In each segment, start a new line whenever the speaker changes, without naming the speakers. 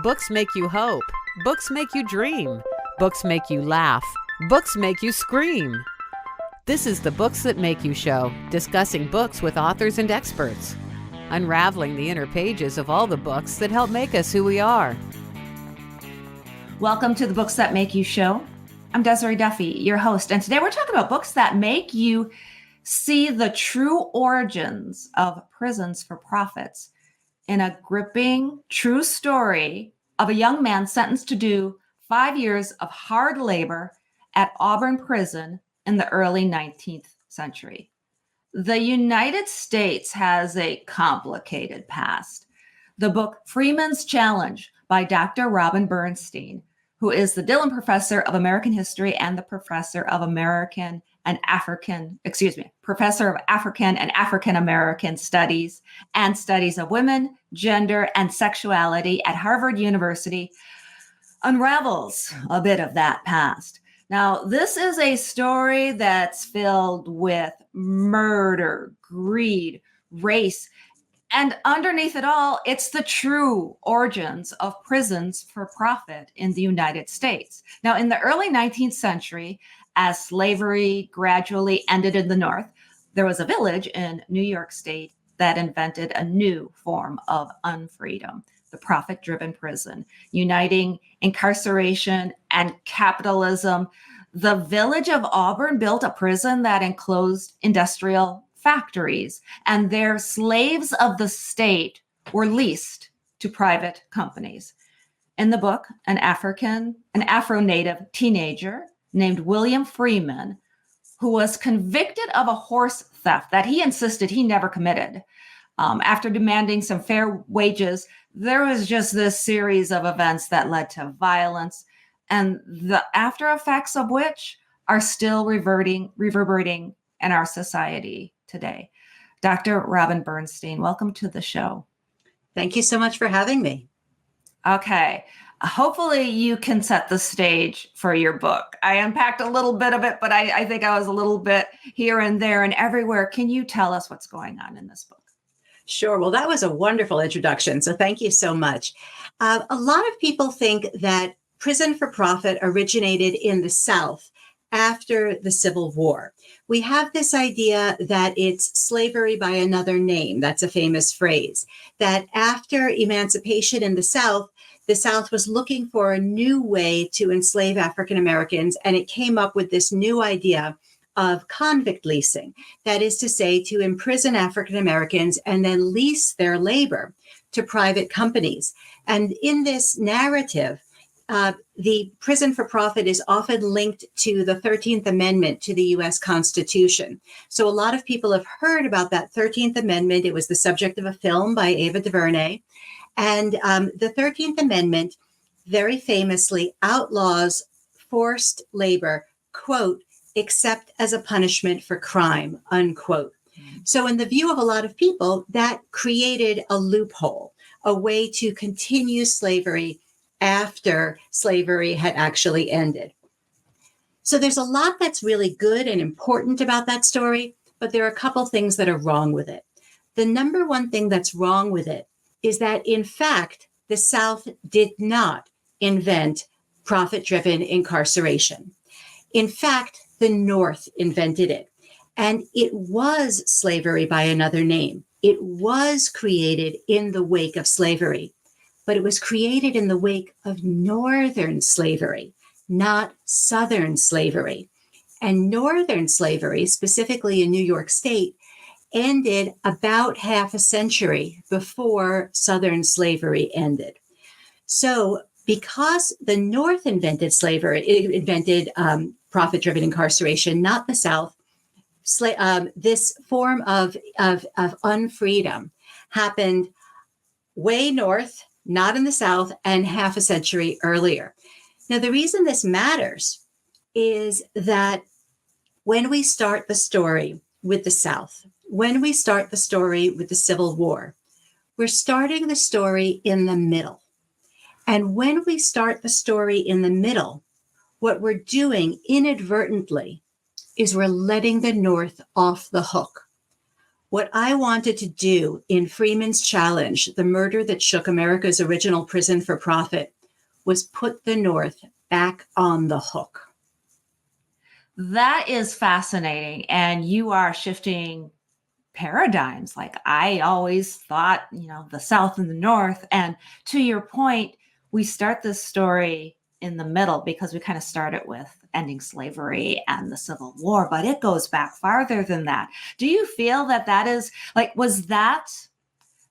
Books make you hope. Books make you dream. Books make you laugh. Books make you scream. This is the Books That Make You show, discussing books with authors and experts, unraveling the inner pages of all the books that help make us who we are.
Welcome to the Books That Make You show. I'm Desiree Duffy, your host, and today we're talking about books that make you see the true origins of prisons for profits in a gripping, true story of a young man sentenced to do 5 years of hard labor at Auburn prison in the early 19th century. The United States has a complicated past. The book Freeman's Challenge by Dr. Robin Bernstein, who is the Dillon Professor of American History and the Professor of African and African American Studies and Studies of Women, Gender, and Sexuality at Harvard University, unravels a bit of that past. Now, this is a story that's filled with murder, greed, race, and underneath it all, it's the true origins of prisons for profit in the United States. Now, in the early 19th century, as slavery gradually ended in the North, there was a village in New York State that invented a new form of unfreedom, the profit-driven prison, uniting incarceration and capitalism. The village of Auburn built a prison that enclosed industrial factories, and their slaves of the state were leased to private companies. In the book, an Afro-Native teenager named William Freeman, who was convicted of a horse theft that he insisted he never committed. After demanding some fair wages, there was just this series of events that led to violence, and the after effects of which are still reverberating in our society today. Dr. Robin Bernstein, welcome to the show.
Thank you so much for having me.
Okay. Hopefully you can set the stage for your book. I unpacked a little bit of it, but I think I was a little bit here and there and everywhere. Can you tell us what's going on in this book?
Sure. Well, that was a wonderful introduction. So thank you so much. A lot of people think that prison for profit originated in the South after the Civil War. We have this idea that it's slavery by another name. That's a famous phrase. That after emancipation in the South was looking for a new way to enslave African Americans, and it came up with this new idea of convict leasing. That is to say, to imprison African Americans and then lease their labor to private companies. And in this narrative, the prison for profit is often linked to the 13th Amendment to the U.S. Constitution. So a lot of people have heard about that 13th Amendment. It was the subject of a film by Ava DuVernay. And the 13th Amendment very famously outlaws forced labor, quote, except as a punishment for crime, unquote. So in the view of a lot of people, that created a loophole, a way to continue slavery after slavery had actually ended. So there's a lot that's really good and important about that story, but there are a couple things that are wrong with it. The number one thing that's wrong with it is that, in fact, the South did not invent profit-driven incarceration. In fact, the North invented it, and it was slavery by another name. It was created in the wake of slavery, but it was created in the wake of Northern slavery, not Southern slavery. And Northern slavery, specifically in New York State, ended about half a century before Southern slavery ended. So because the North invented slavery, it invented profit-driven incarceration, not the South, this form of unfreedom happened way north, not in the South, and half a century earlier. Now, the reason this matters is that when we start the story with the South, when we start the story with the Civil War, we're starting the story in the middle. And when we start the story in the middle, what we're doing inadvertently is we're letting the North off the hook. What I wanted to do in Freeman's challenge, the murder that shook America's original prison for profit, was put the North back on the hook.
That is fascinating. And you are shifting paradigms. Like I always thought, the South and the North. And to your point, we start this story in the middle because we kind of started with ending slavery and the Civil War, but it goes back farther than that. Do you feel that is like, was that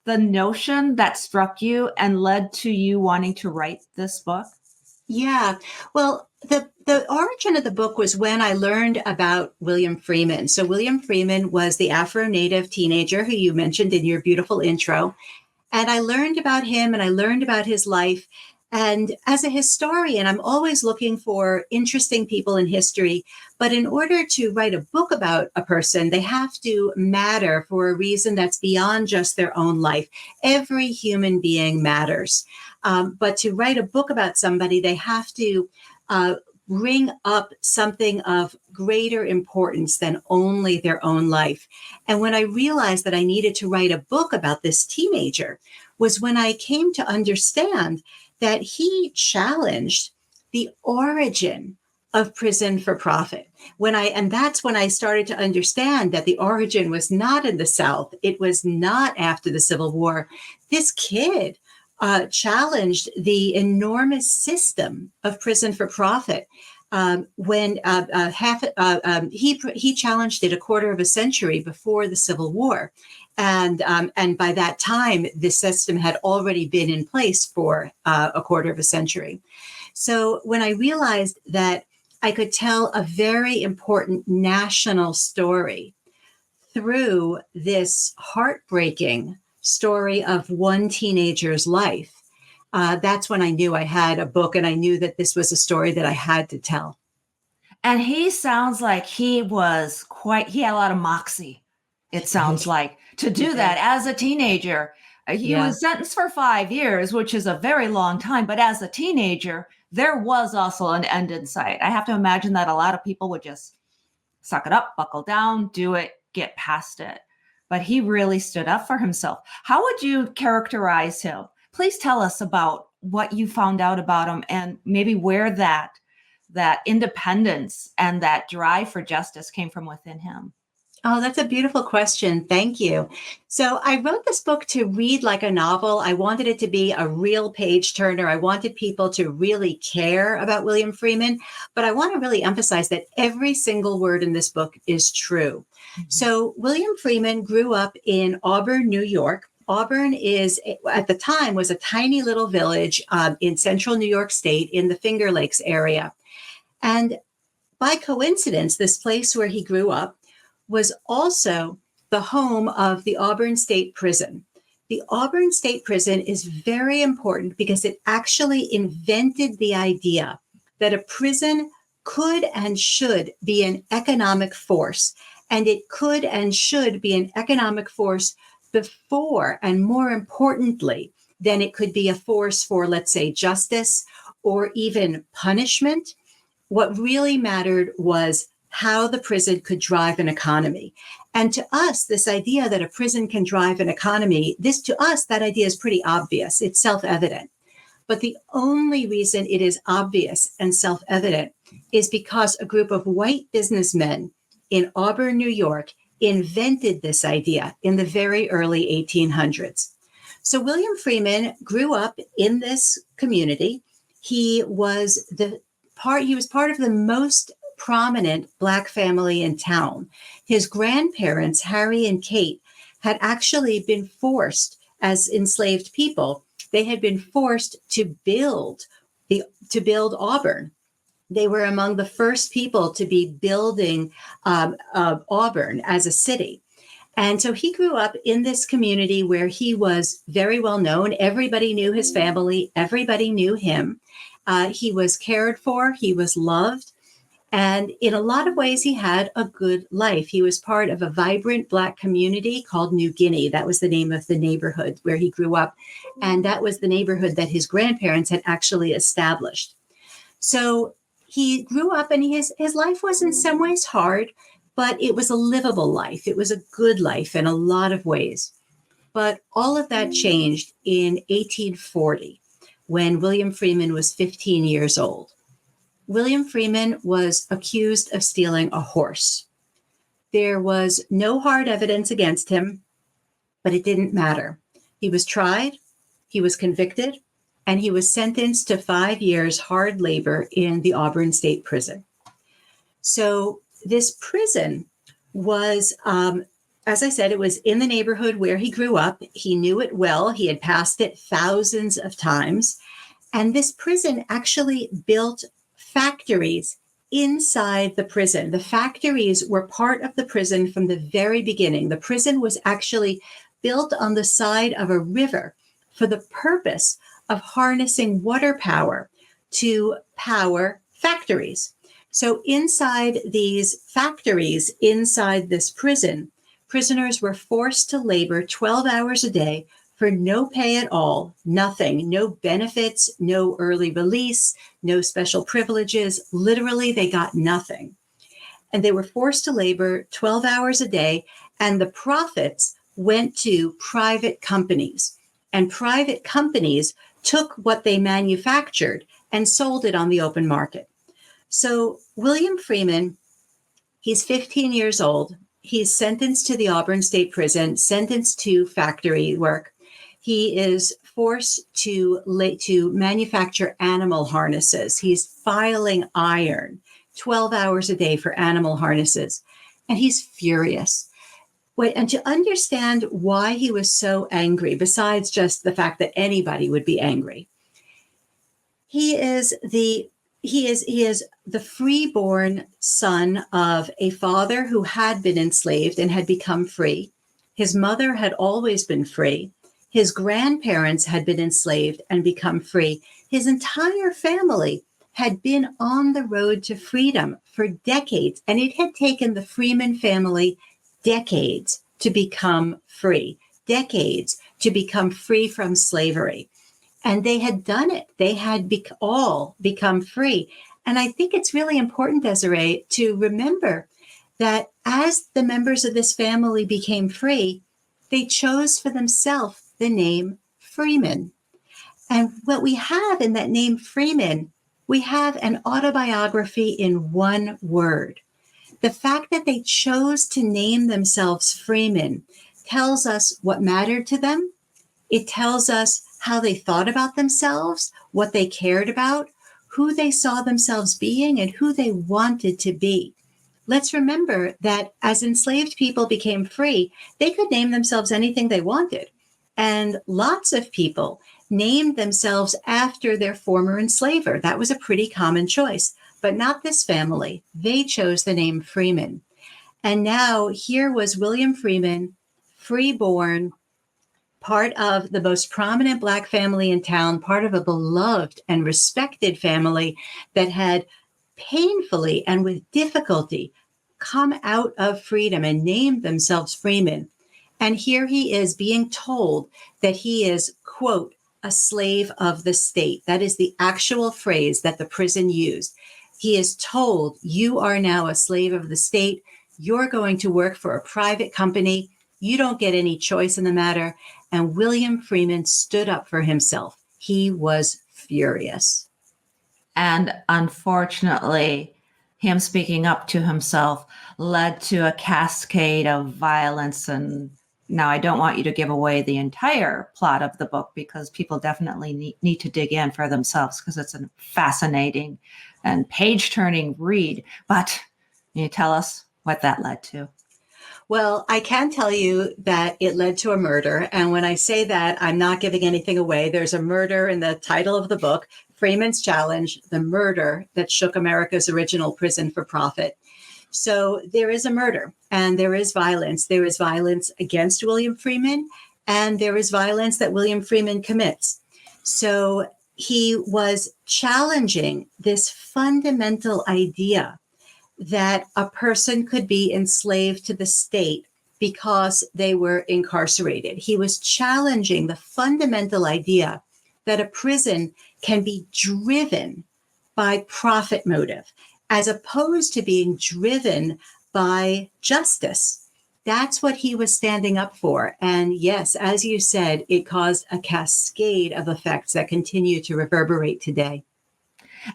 the notion that struck you and led to you wanting to write this book?
Yeah. Well, the origin of the book was when I learned about William Freeman. So William Freeman was the Afro-Native teenager who you mentioned in your beautiful intro. And I learned about him and I learned about his life. And as a historian, I'm always looking for interesting people in history. But in order to write a book about a person, they have to matter for a reason that's beyond just their own life. Every human being matters. But to write a book about somebody, they have to bring up something of greater importance than only their own life. And when I realized that I needed to write a book about this teenager was when I came to understand that he challenged the origin of prison for profit. And that's when I started to understand that the origin was not in the South. It was not after the Civil War. This kid challenged the enormous system of prison for profit. When he challenged it a quarter of a century before the Civil War. And by that time, the system had already been in place for a quarter of a century. So when I realized that I could tell a very important national story through this heartbreaking story of one teenager's life, that's when I knew I had a book and I knew that this was a story that I had to tell.
And he sounds like he had a lot of moxie, it sounds like, to do that as a teenager. He was sentenced for 5 years, which is a very long time. But as a teenager, there was also an end in sight. I have to imagine that a lot of people would just suck it up, buckle down, do it, get past it. But he really stood up for himself. How would you characterize him? Please tell us about what you found out about him and maybe where that independence and that drive for justice came from within him.
Oh, that's a beautiful question. Thank you. So I wrote this book to read like a novel. I wanted it to be a real page turner. I wanted people to really care about William Freeman, but I want to really emphasize that every single word in this book is true. Mm-hmm. So William Freeman grew up in Auburn, New York. Auburn at the time, was a tiny little village in central New York State in the Finger Lakes area. And by coincidence, this place where he grew up was also the home of the Auburn State Prison. The Auburn State Prison is very important because it actually invented the idea that a prison could and should be an economic force, and it could and should be an economic force before, and more importantly, than it could be a force for, let's say, justice or even punishment. What really mattered was how the prison could drive an economy. And to us, this idea that a prison can drive an economy, that idea is pretty obvious. It's self-evident. But the only reason it is obvious and self-evident is because a group of white businessmen in Auburn, New York, invented this idea in the very early 1800s. So William Freeman grew up in this community. He was part of the most prominent Black family in town. His grandparents, Harry and Kate, had actually been forced, as enslaved people, they had been forced to build Auburn. They were among the first people to be building Auburn as a city. And so he grew up in this community where he was very well known. Everybody knew his family. Everybody knew him. He was cared for. He was loved. And in a lot of ways, he had a good life. He was part of a vibrant Black community called New Guinea. That was the name of the neighborhood where he grew up. And that was the neighborhood that his grandparents had actually established. So he grew up and his life was in some ways hard, but it was a livable life. It was a good life in a lot of ways. But all of that changed in 1840 when William Freeman was 15 years old. William Freeman was accused of stealing a horse. There was no hard evidence against him, but it didn't matter. He was tried, he was convicted, and he was sentenced to 5 years hard labor in the Auburn State Prison. So this prison was, as I said, it was in the neighborhood where he grew up. He knew it well. He had passed it thousands of times. And this prison actually built factories inside the prison. The factories were part of the prison from the very beginning. The prison was actually built on the side of a river for the purpose of harnessing water power to power factories. So inside these factories, inside this prison, prisoners were forced to labor 12 hours a day for no pay at all, nothing, no benefits, no early release, no special privileges. Literally, they got nothing. And they were forced to labor 12 hours a day, and the profits went to private companies. And private companies took what they manufactured and sold it on the open market. So William Freeman, he's 15 years old. He's sentenced to the Auburn State Prison, sentenced to factory work. He is forced to manufacture animal harnesses. He's filing iron 12 hours a day for animal harnesses. And he's furious. And to understand why he was so angry, besides just the fact that anybody would be angry, he is the freeborn son of a father who had been enslaved and had become free. His mother had always been free. His grandparents had been enslaved and become free. His entire family had been on the road to freedom for decades, and it had taken the Freeman family decades to become free, decades to become free from slavery. And they had done it. They had all become free. And I think it's really important, Desiree, to remember that as the members of this family became free, they chose for themselves the name Freeman. And what we have in that name Freeman, we have an autobiography in one word. The fact that they chose to name themselves Freeman tells us what mattered to them. It tells us how they thought about themselves, what they cared about, who they saw themselves being, and who they wanted to be. Let's remember that as enslaved people became free, they could name themselves anything they wanted. And lots of people named themselves after their former enslaver. That was a pretty common choice, but not this family. They chose the name Freeman. And now here was William Freeman, freeborn, part of the most prominent Black family in town, part of a beloved and respected family that had painfully and with difficulty come out of freedom and named themselves Freeman. And here he is being told that he is, quote, a slave of the state. That is the actual phrase that the prison used. He is told, you are now a slave of the state. You're going to work for a private company. You don't get any choice in the matter. And William Freeman stood up for himself. He was furious.
And unfortunately, him speaking up to himself led to a cascade of violence. And now I don't want you to give away the entire plot of the book because people definitely need to dig in for themselves because it's a fascinating and page-turning read. But can you tell us what that led to?
Well, I can tell you that it led to a murder. And when I say that, I'm not giving anything away. There's a murder in the title of the book, Freeman's Challenge, the murder that shook America's original prison for profit. So there is a murder and there is violence. There is violence against William Freeman and there is violence that William Freeman commits. So he was challenging this fundamental idea that a person could be enslaved to the state because they were incarcerated. He was challenging the fundamental idea that a prison can be driven by profit motive, as opposed to being driven by justice. That's what he was standing up for. And yes, as you said, it caused a cascade of effects that continue to reverberate today.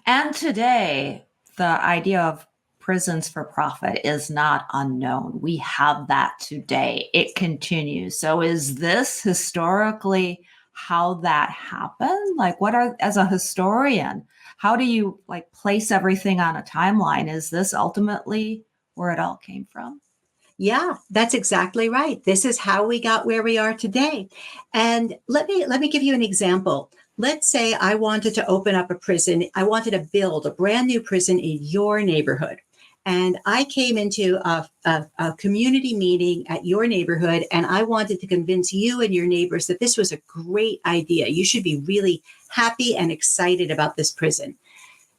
And today, the idea of prisons for profit is not unknown. We have that today. It continues. So is this historically how that happened? Like, as a historian, how do you like place everything on a timeline? Is this ultimately where it all came from?
Yeah, that's exactly right. This is how we got where we are today. And let me give you an example. Let's say I wanted to open up a prison. I wanted to build a brand new prison in your neighborhood. And I came into a community meeting at your neighborhood, and I wanted to convince you and your neighbors that this was a great idea. You should be really happy and excited about this prison.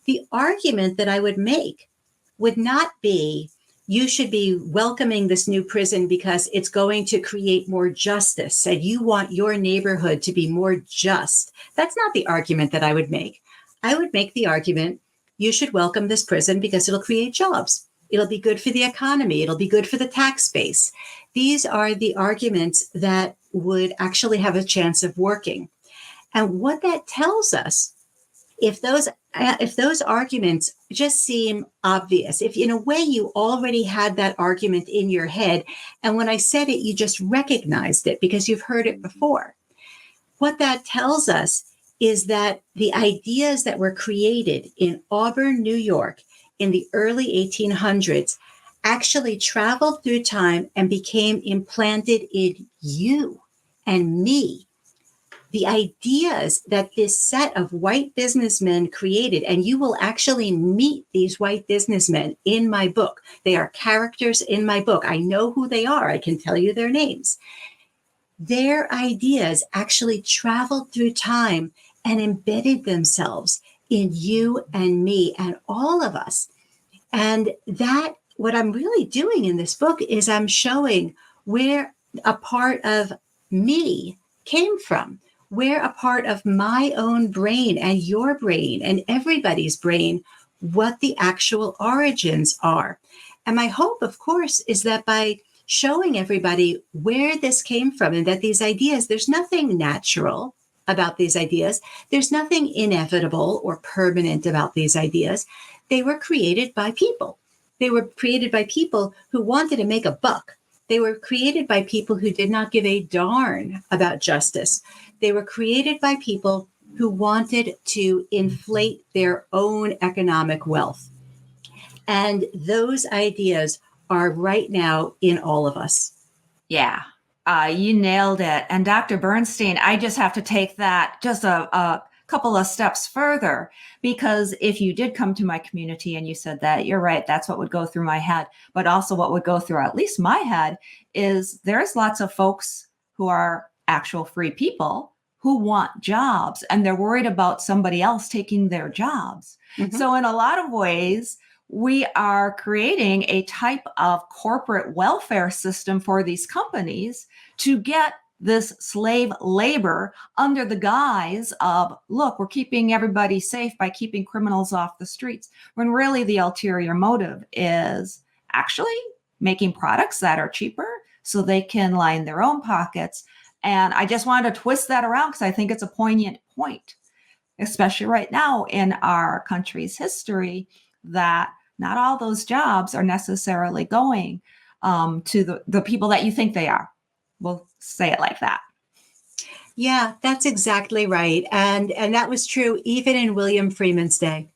The argument that I would make would not be, you should be welcoming this new prison because it's going to create more justice and you want your neighborhood to be more just. That's not the argument that I would make. I would make the argument, you should welcome this prison because it'll create jobs. It'll be good for the economy. It'll be good for the tax base. These are the arguments that would actually have a chance of working. And what that tells us, if those arguments just seem obvious, if in a way you already had that argument in your head, and when I said it, you just recognized it because you've heard it before, what that tells us is that the ideas that were created in Auburn, New York, in the early 1800s actually traveled through time and became implanted in you and me. The ideas that this set of white businessmen created, and you will actually meet these white businessmen in my book. They are characters in my book. I know who they are. I can tell you their names. Their ideas actually traveled through time and embedded themselves in you and me and all of us. And that, what I'm really doing in this book is I'm showing where a part of me came from, where a part of my own brain and your brain and everybody's brain, what the actual origins are. And my hope, of course, is that by showing everybody where this came from and that these ideas, there's nothing natural about these ideas. There's nothing inevitable or permanent about these ideas. They were created by people. They were created by people who wanted to make a buck. They were created by people who did not give a darn about justice. They were created by people who wanted to inflate their own economic wealth. And those ideas are right now in all of us.
Yeah, you nailed it. And Dr. Bernstein, I just have to take that just a couple of steps further, because if you did come to my community and you said that, you're right, that's what would go through my head. But also what would go through at least my head is there's lots of folks who are actual free people who want jobs, and they're worried about somebody else taking their jobs. Mm-hmm. So in a lot of ways, we are creating a type of corporate welfare system for these companies to get this slave labor under the guise of, look, we're keeping everybody safe by keeping criminals off the streets, when really the ulterior motive is actually making products that are cheaper so they can line their own pockets. And I just wanted to twist that around because I think it's a poignant point, especially right now in our country's history, that not all those jobs are necessarily going to the people that you think they are. We'll say it like that.
Yeah, that's exactly right. And that was true even in William Freeman's day.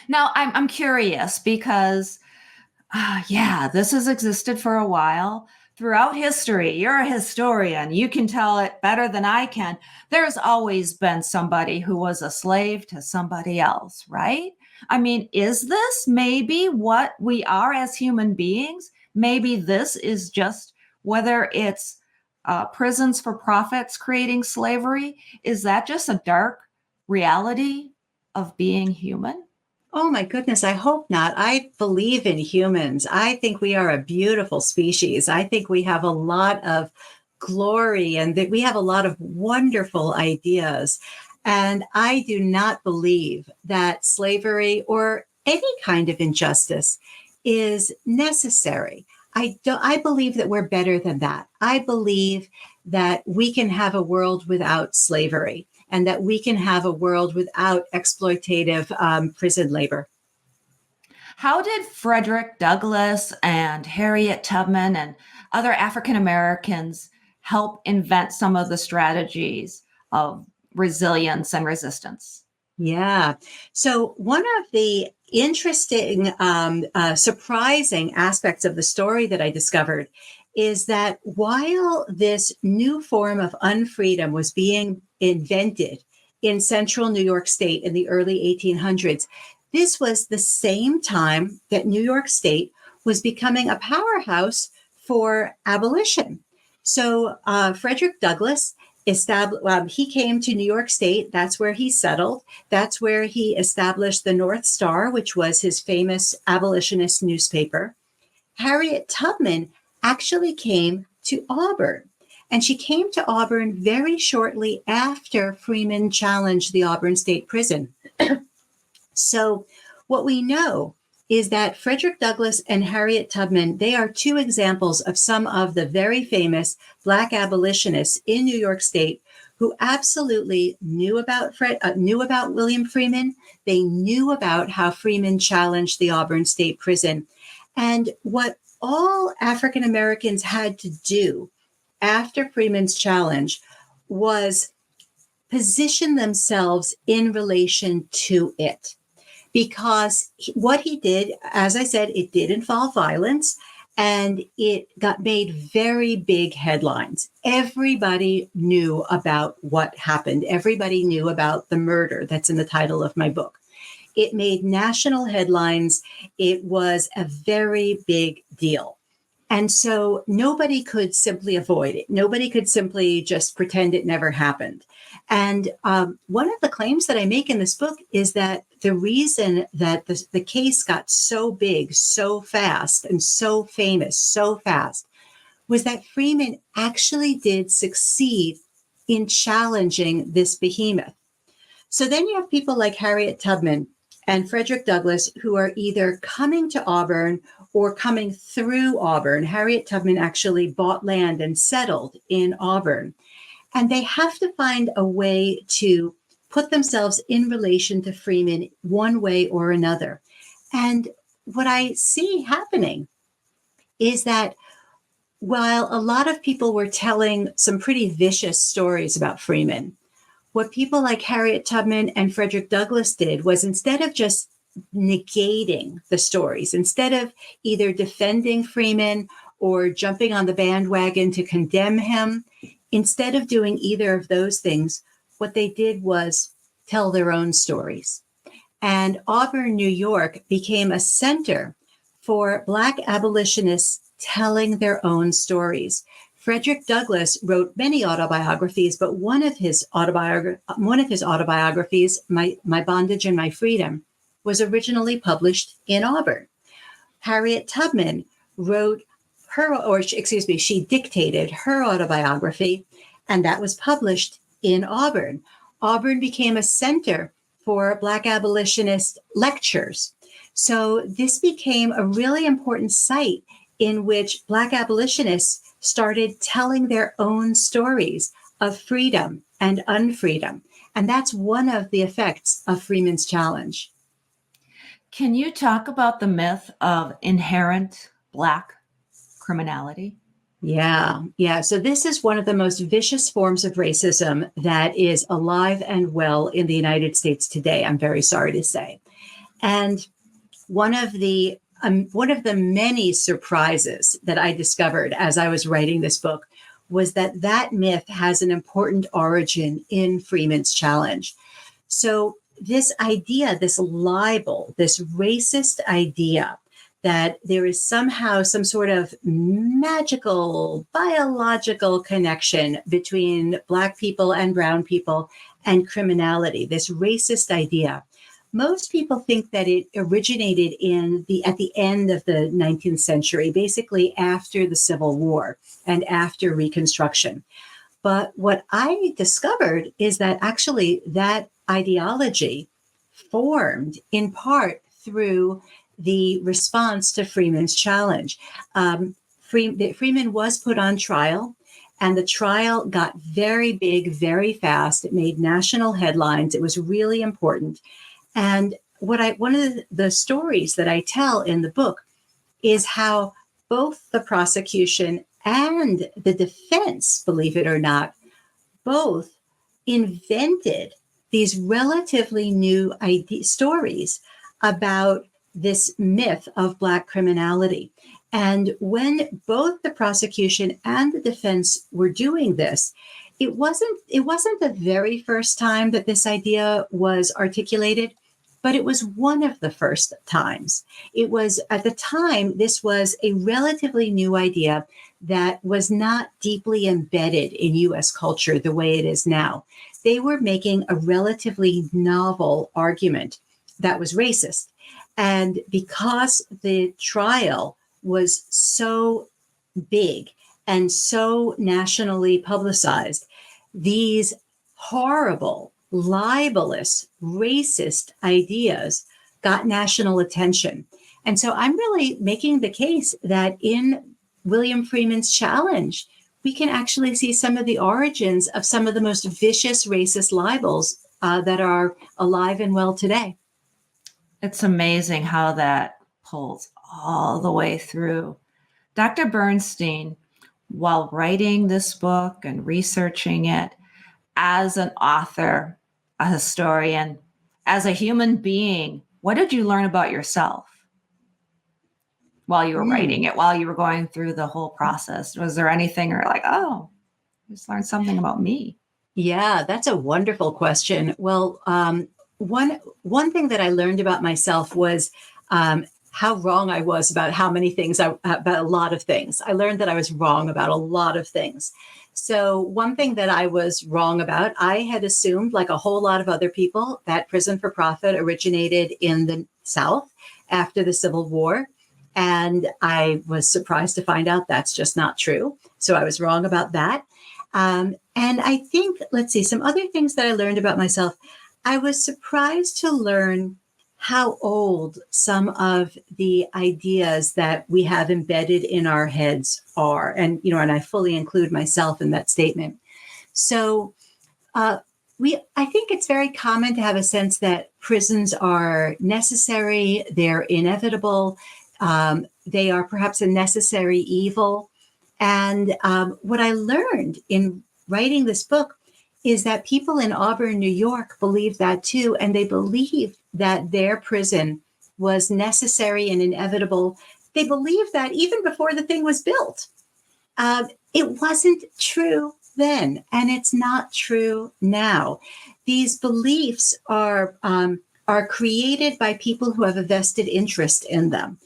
Now, I'm curious because, this has existed for a while. Throughout history, you're a historian. You can tell it better than I can. There's always been somebody who was a slave to somebody else, right? I mean, is this maybe what we are as human beings? Maybe this is just, whether it's prisons for profits creating slavery, is that just a dark reality of being human?
Oh my goodness, I hope not. I believe in humans. I think we are a beautiful species. I think we have a lot of glory and that we have a lot of wonderful ideas. And I do not believe that slavery or any kind of injustice is necessary. I believe that we're better than that. I believe that we can have a world without slavery and that we can have a world without exploitative prison labor.
How did Frederick Douglass and Harriet Tubman and other African Americans help invent some of the strategies of resilience and resistance?
Yeah. So one of the interesting, surprising aspects of the story that I discovered is that while this new form of unfreedom was being invented in central New York State in the early 1800s, this was the same time that New York State was becoming a powerhouse for abolition. So Frederick Douglass he came to New York State. That's where he settled. That's where he established the North Star, which was his famous abolitionist newspaper. Harriet Tubman actually came to Auburn, and she came to Auburn very shortly after Freeman challenged the Auburn State Prison. So what we know is that Frederick Douglass and Harriet Tubman, they are two examples of some of the very famous Black abolitionists in New York State who absolutely knew about William Freeman. They knew about how Freeman challenged the Auburn State Prison. And what all African Americans had to do after Freeman's challenge was position themselves in relation to it. Because what he did, as I said, it did involve violence, and it got made very big headlines. Everybody knew about what happened. Everybody knew about the murder that's in the title of my book. It made national headlines. It was a very big deal. And so nobody could simply avoid it. Nobody could simply just pretend it never happened. And one of the claims that I make in this book is that the reason that the case got so big, so fast, and so famous, so fast, was that Freeman actually did succeed in challenging this behemoth. So then you have people like Harriet Tubman and Frederick Douglass who are either coming to Auburn or coming through Auburn. Harriet Tubman actually bought land and settled in Auburn. And they have to find a way to put themselves in relation to Freeman one way or another. And what I see happening is that while a lot of people were telling some pretty vicious stories about Freeman, what people like Harriet Tubman and Frederick Douglass did was, instead of just negating the stories, instead of either defending Freeman or jumping on the bandwagon to condemn him, instead of doing either of those things, what they did was tell their own stories. And Auburn, New York became a center for Black abolitionists telling their own stories. Frederick Douglass wrote many autobiographies, but one of his autobiographies, My Bondage and My Freedom, was originally published in Auburn. Harriet Tubman she dictated her autobiography, and that was published in Auburn. Auburn became a center for Black abolitionist lectures. So this became a really important site in which Black abolitionists started telling their own stories of freedom and unfreedom. And that's one of the effects of Freeman's challenge.
Can you talk about the myth of inherent Black criminality?
Yeah. So this is one of the most vicious forms of racism that is alive and well in the United States today, I'm very sorry to say. And one of the many surprises that I discovered as I was writing this book was that myth has an important origin in Freeman's challenge. So this idea, this libel, this racist idea that there is somehow some sort of magical, biological connection between Black people and brown people and criminality, this racist idea. Most people think that it originated at the end of the 19th century, basically after the Civil War and after Reconstruction. But what I discovered is that actually that ideology formed in part through the response to Freeman's challenge. Freeman was put on trial, and the trial got very big, very fast. It made national headlines. It was really important. And one of the stories that I tell in the book is how both the prosecution and the defense, believe it or not, both invented these relatively new stories about this myth of Black criminality. And when both the prosecution and the defense were doing this, it wasn't the very first time that this idea was articulated, but it was one of the first times. It was, at the time, this was a relatively new idea that was not deeply embedded in U.S. culture the way it is now. They were making a relatively novel argument that was racist. And because the trial was so big and so nationally publicized, these horrible, libelous, racist ideas got national attention. And so I'm really making the case that in William Freeman's challenge, we can actually see some of the origins of some of the most vicious racist libels that are alive and well today.
It's amazing how that pulls all the way through. Dr. Bernstein, while writing this book and researching it, as an author, a historian, as a human being, what did you learn about yourself while you were writing it, while you were going through the whole process? Was there anything you're like, oh, I just learned something about me?
Yeah, that's a wonderful question. Well, one thing that I learned about myself was how wrong I was about how many things, about a lot of things. I learned that I was wrong about a lot of things. So one thing that I was wrong about, I had assumed, like a whole lot of other people, that prison for profit originated in the South after the Civil War. And I was surprised to find out that's just not true. So I was wrong about that. And I think, let's see, some other things that I learned about myself. I was surprised to learn how old some of the ideas that we have embedded in our heads are. And, and I fully include myself in that statement. So I think it's very common to have a sense that prisons are necessary, they're inevitable, they are perhaps a necessary evil. And what I learned in writing this book is that people in Auburn, New York, believe that too. And they believe that their prison was necessary and inevitable. They believed that even before the thing was built. It wasn't true then, and it's not true now. These beliefs are created by people who have a vested interest in them.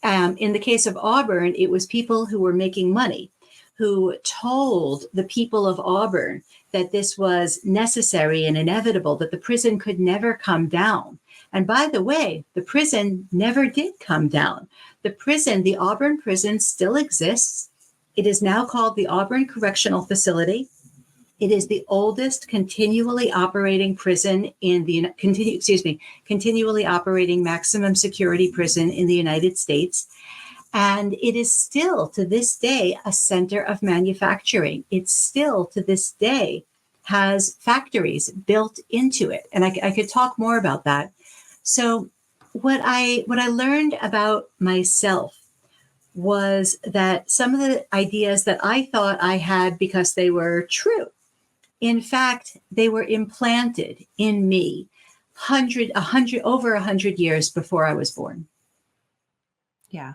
In the case of Auburn, it was people who were making money, who told the people of Auburn that this was necessary and inevitable, that the prison could never come down. And by the way, the prison never did come down. The Auburn prison still exists. It is now called the Auburn Correctional Facility. It is the oldest continually operating prison continually operating maximum security prison in the United States. And it is still, to this day, a center of manufacturing. It still, to this day, has factories built into it. And I could talk more about that. So what I learned about myself was that some of the ideas that I thought I had because they were true, in fact, they were implanted in me over 100 years before I was born.
Yeah.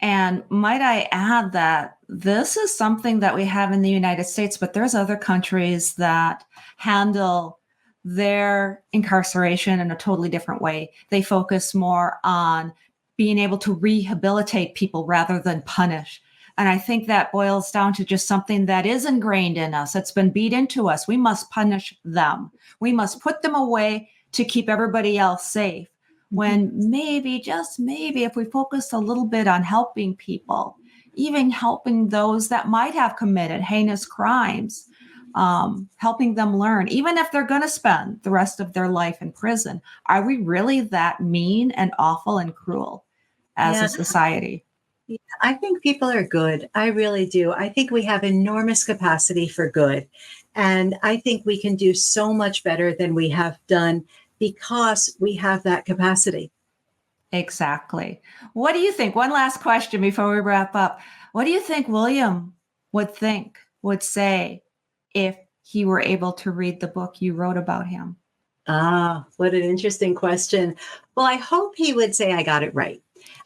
And might I add that this is something that we have in the United States, but there's other countries that handle their incarceration in a totally different way. They focus more on being able to rehabilitate people rather than punish. And I think that boils down to just something that is ingrained in us. It's been beat into us. We must punish them. We must put them away to keep everybody else safe. When maybe, just maybe, if we focus a little bit on helping people, even helping those that might have committed heinous crimes, helping them learn, even if they're going to spend the rest of their life in prison, are we really that mean and awful and cruel? as
Yeah.
a society.
Yeah, I think people are good. I really do. I think we have enormous capacity for good. And I think we can do so much better than we have done because we have that capacity.
Exactly. What do you think? One last question before we wrap up. What do you think William would say if he were able to read the book you wrote about him?
Ah, what an interesting question. Well, I hope he would say I got it right.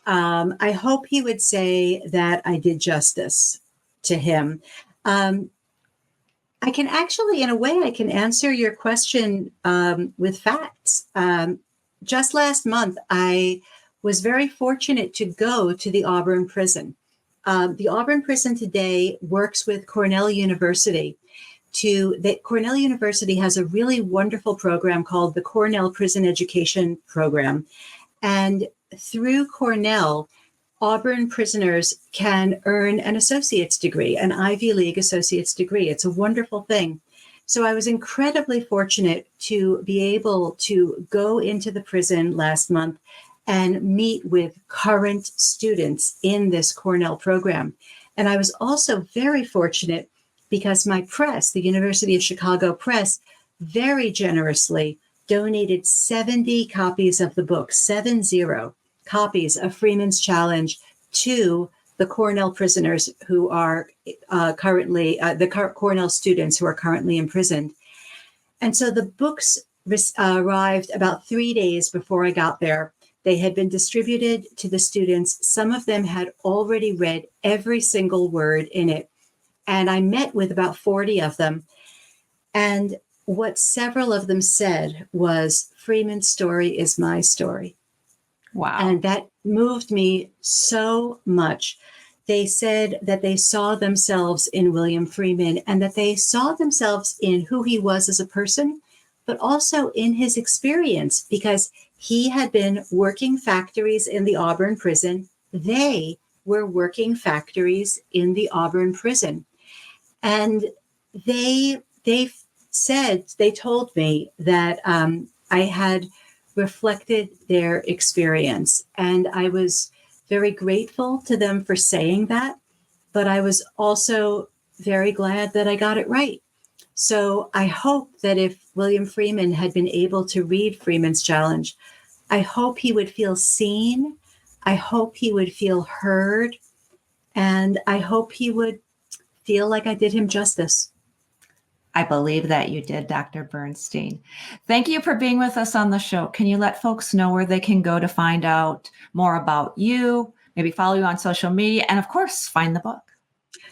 I hope he would say that I did justice to him. Um, I can actually, in a way, I can answer your question with facts. Just last month, I was very fortunate to go to the Auburn prison. The Auburn prison today works with Cornell University. Cornell University has a really wonderful program called the Cornell Prison Education Program. And through Cornell, Auburn prisoners can earn an associate's degree, an Ivy League associate's degree. It's a wonderful thing. So I was incredibly fortunate to be able to go into the prison last month and meet with current students in this Cornell program. And I was also very fortunate because my press, the University of Chicago Press, very generously donated 70 copies of the book, 70 copies of Freeman's Challenge to the Cornell prisoners who are currently, the Cornell students who are currently imprisoned. And so the books arrived about 3 days before I got there. They had been distributed to the students. Some of them had already read every single word in it. And I met with about 40 of them. And what several of them said was, Freeman's story is my story.
Wow.
And that moved me so much. They said that they saw themselves in William Freeman and that they saw themselves in who he was as a person, but also in his experience, because he had been working factories in the Auburn prison. They were working factories in the Auburn prison. And they told me that I had reflected their experience. And I was very grateful to them for saying that. But I was also very glad that I got it right. So I hope that if William Freeman had been able to read Freeman's Challenge, I hope he would feel seen. I hope he would feel heard. And I hope he would feel like I did him justice.
I believe that you did, Dr. Bernstein. Thank you for being with us on the show. Can you let folks know where they can go to find out more about you, maybe follow you on social media, and of course, find the book?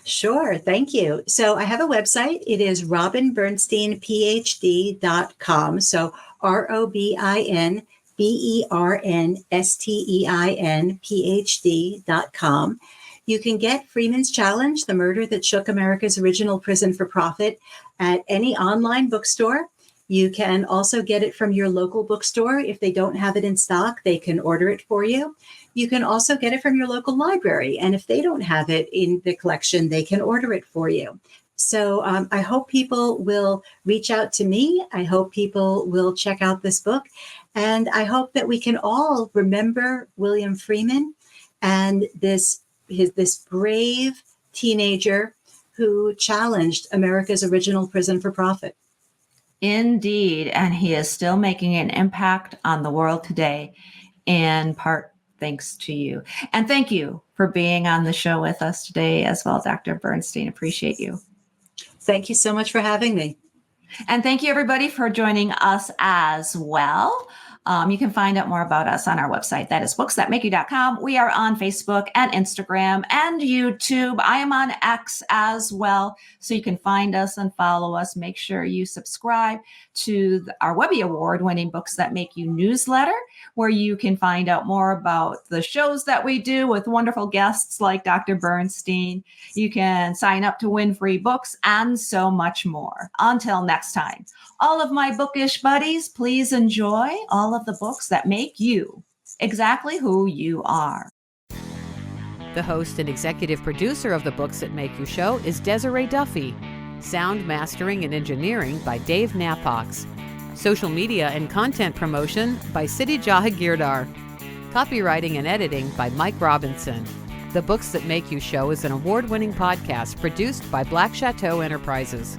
Sure. Thank you. So I have a website. It is robinbernsteinphd.com. So ROBINBERNSTEINPHD.com. You can get Freeman's Challenge, The Murder That Shook America's Original Prison for Profit, at any online bookstore. You can also get it from your local bookstore. If they don't have it in stock, they can order it for you. You can also get it from your local library. And if they don't have it in the collection, they can order it for you. So I hope people will reach out to me. I hope people will check out this book. And I hope that we can all remember William Freeman and this brave teenager who challenged America's original prison for profit.
Indeed. And he is still making an impact on the world today, in part thanks to you. And thank you for being on the show with us today as well, Dr. Bernstein. Appreciate you.
Thank you so much for having me.
And thank you, everybody, for joining us as well. You can find out more about us on our website. That is booksthatmakeyou.com. We are on Facebook and Instagram and YouTube. I am on X as well. So you can find us and follow us. Make sure you subscribe to our Webby Award-winning Books That Make You newsletter, where you can find out more about the shows that we do with wonderful guests like Dr. Bernstein. You can sign up to win free books and so much more. Until next time, all of my bookish buddies, please enjoy all of the books that make you exactly who you are.
The host and executive producer of the Books That Make You show is Desiree Duffy. Sound mastering and engineering by Dave Napox. Social media and content promotion by Siddhi Jahagirdar. Copywriting and editing by Mike Robinson. The Books That Make You Show is an award-winning podcast produced by Black Chateau Enterprises.